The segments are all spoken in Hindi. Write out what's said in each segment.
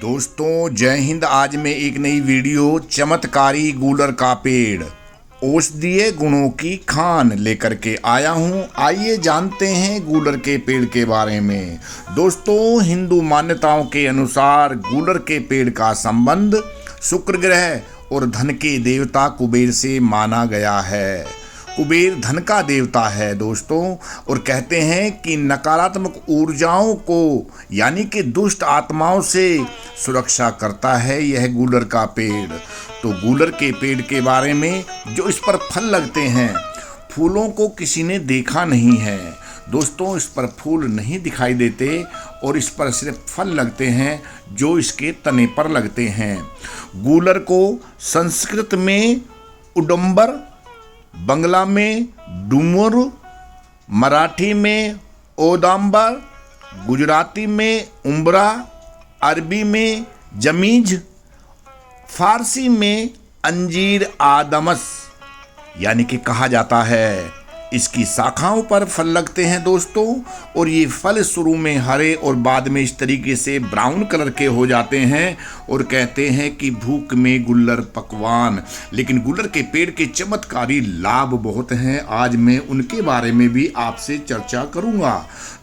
दोस्तों जय हिंद। आज मैं एक नई वीडियो चमत्कारी गूलर का पेड़ औषधीय गुणों की खान लेकर के आया हूं। आइए जानते हैं गूलर के पेड़ के बारे में। दोस्तों हिंदू मान्यताओं के अनुसार गूलर के पेड़ का संबंध शुक्र ग्रह और धन के देवता कुबेर से माना गया है। कुबेर धन का देवता है दोस्तों, और कहते हैं कि नकारात्मक ऊर्जाओं को यानी कि दुष्ट आत्माओं से सुरक्षा करता है यह गूलर का पेड़। तो गूलर के पेड़ के बारे में जो इस पर फल लगते हैं, फूलों को किसी ने देखा नहीं है दोस्तों। इस पर फूल नहीं दिखाई देते और इस पर सिर्फ फल लगते हैं जो इसके तने पर लगते हैं। गूलर को संस्कृत में उडंबर, बंगला में डूमुर, मराठी में ओदांबर, गुजराती में उम्बरा, अरबी में जमीज, फारसी में अंजीर आदमस यानी कि कहा जाता है। इसकी शाखाओं पर फल लगते हैं दोस्तों, और ये फल शुरू में हरे और बाद में इस तरीके से ब्राउन कलर के हो जाते हैं। और कहते हैं कि भूख में गुल्लर पकवान। लेकिन गुल्लर के पेड़ के चमत्कारी लाभ बहुत हैं, आज मैं उनके बारे में भी आपसे चर्चा करूंगा।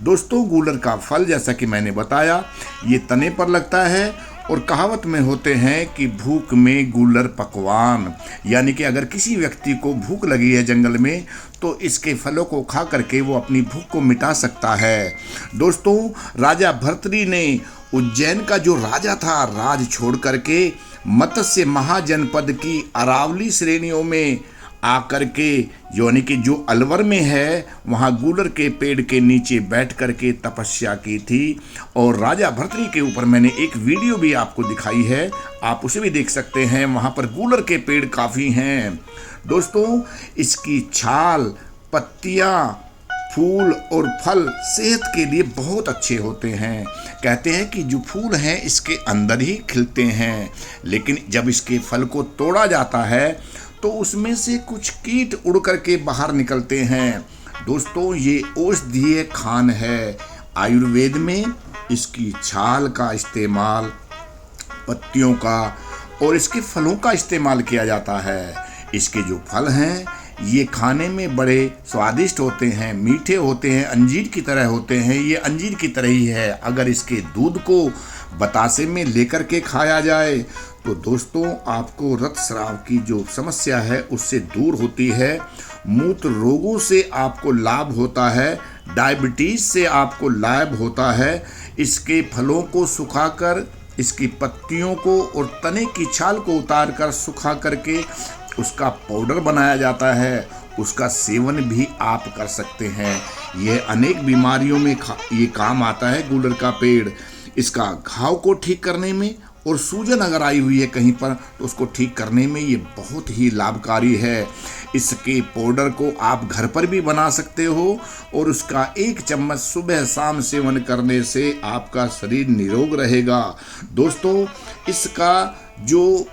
दोस्तों गुल्लर का फल जैसा कि मैंने बताया ये तने पर लगता है, और कहावत में होते हैं कि भूख में गूलर पकवान, यानी कि अगर किसी व्यक्ति को भूख लगी है जंगल में तो इसके फलों को खा करके वो अपनी भूख को मिटा सकता है। दोस्तों राजा भर्तृहरि ने उज्जैन का जो राजा था राज छोड़ करके मत्स्य महाजनपद की अरावली श्रेणियों में आकर के यानी कि जो अलवर में है वहाँ गूलर के पेड़ के नीचे बैठ करके तपस्या की थी। और राजा भर्तृहरि के ऊपर मैंने एक वीडियो भी आपको दिखाई है, आप उसे भी देख सकते हैं। वहाँ पर गूलर के पेड़ काफ़ी हैं दोस्तों। इसकी छाल, पत्तियाँ, फूल और फल सेहत के लिए बहुत अच्छे होते हैं। कहते हैं कि जो फूल हैं इसके अंदर ही खिलते हैं, लेकिन जब इसके फल को तोड़ा जाता है तो उसमें से कुछ कीट उड़ करके बाहर निकलते हैं। दोस्तों ये औषधीय खान है। आयुर्वेद में इसकी छाल का इस्तेमाल, पत्तियों का और इसके फलों का इस्तेमाल किया जाता है। इसके जो फल हैं ये खाने में बड़े स्वादिष्ट होते हैं, मीठे होते हैं, अंजीर की तरह होते हैं। ये अंजीर की तरह ही है। अगर इसके दूध को बतासे में लेकर के खाया जाए तो दोस्तों आपको रक्तस्राव की जो समस्या है उससे दूर होती है। मूत्र रोगों से आपको लाभ होता है, डायबिटीज से आपको लाभ होता है। इसके फलों को सुखाकर, इसकी पत्तियों को और तने की छाल को उतार कर सुखा करके उसका पाउडर बनाया जाता है। उसका सेवन भी आप कर सकते हैं। यह अनेक बीमारियों में ये काम आता है गूलर का पेड़। इसका घाव को ठीक करने में और सूजन अगर आई हुई है कहीं पर तो उसको ठीक करने में ये बहुत ही लाभकारी है। इसके पाउडर को आप घर पर भी बना सकते हो, और उसका 1 चम्मच सुबह शाम सेवन करने से आपका शरीर निरोग रहेगा। दोस्तों इसका जो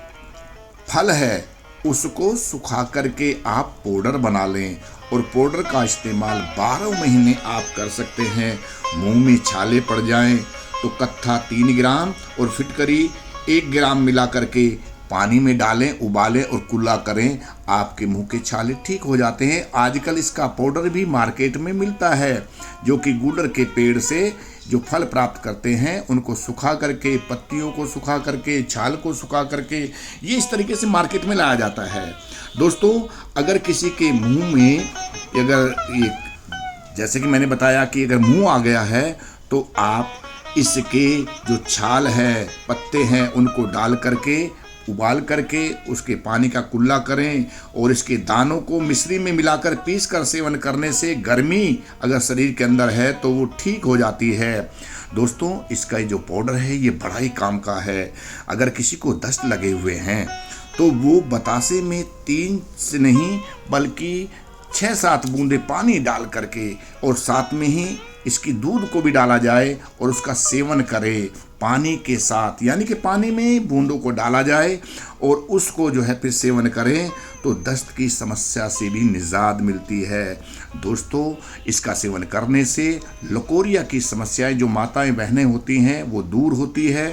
फल है उसको सुखा करके आप पाउडर बना लें, और पाउडर का इस्तेमाल 12 महीने आप कर सकते हैं। मुंह में छाले पड़ जाएं तो कत्था 3 ग्राम और फिटकरी 1 ग्राम मिला करके पानी में डालें, उबालें और कुल्ला करें, आपके मुंह के छाले ठीक हो जाते हैं। आजकल इसका पाउडर भी मार्केट में मिलता है, जो कि गूलर के पेड़ से जो फल प्राप्त करते हैं उनको सुखा करके, पत्तियों को सुखा करके, छाल को सुखा करके ये इस तरीके से मार्केट में लाया जाता है। दोस्तों अगर किसी के मुंह में अगर ये जैसे कि मैंने बताया कि अगर मुंह आ गया है तो आप इसके जो छाल है, पत्ते हैं, उनको डाल करके उबाल करके उसके पानी का कुल्ला करें, और इसके दानों को मिश्री में मिलाकर पीस कर सेवन करने से गर्मी अगर शरीर के अंदर है तो वो ठीक हो जाती है। दोस्तों इसका जो पाउडर है ये बड़ा ही काम का है। अगर किसी को दस्त लगे हुए हैं तो वो बतासे में 3 से नहीं बल्कि 6-7 बूंदे पानी डाल करके और साथ में ही इसकी दूध को भी डाला जाए और उसका सेवन करें पानी के साथ, यानी कि पानी में बूंदों को डाला जाए और उसको जो है फिर सेवन करें तो दस्त की समस्या से भी निजात मिलती है। दोस्तों इसका सेवन करने से लकोरिया की समस्याएं जो माताएं बहनें होती हैं वो दूर होती है।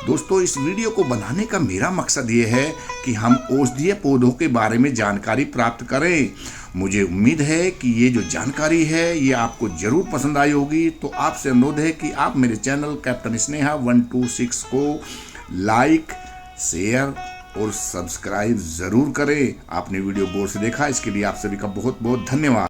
दोस्तों, इस वीडियो को बनाने का मेरा मकसद ये है कि हम औषधीय पौधों के बारे में जानकारी प्राप्त करें। मुझे उम्मीद है कि ये जो जानकारी है ये आपको ज़रूर पसंद आई होगी। तो आपसे अनुरोध है कि आप मेरे चैनल कैप्टन स्नेहा 126 को लाइक, शेयर और सब्सक्राइब ज़रूर करें। आपने वीडियो गौर से देखा, इसके लिए आप सभी का बहुत बहुत धन्यवाद।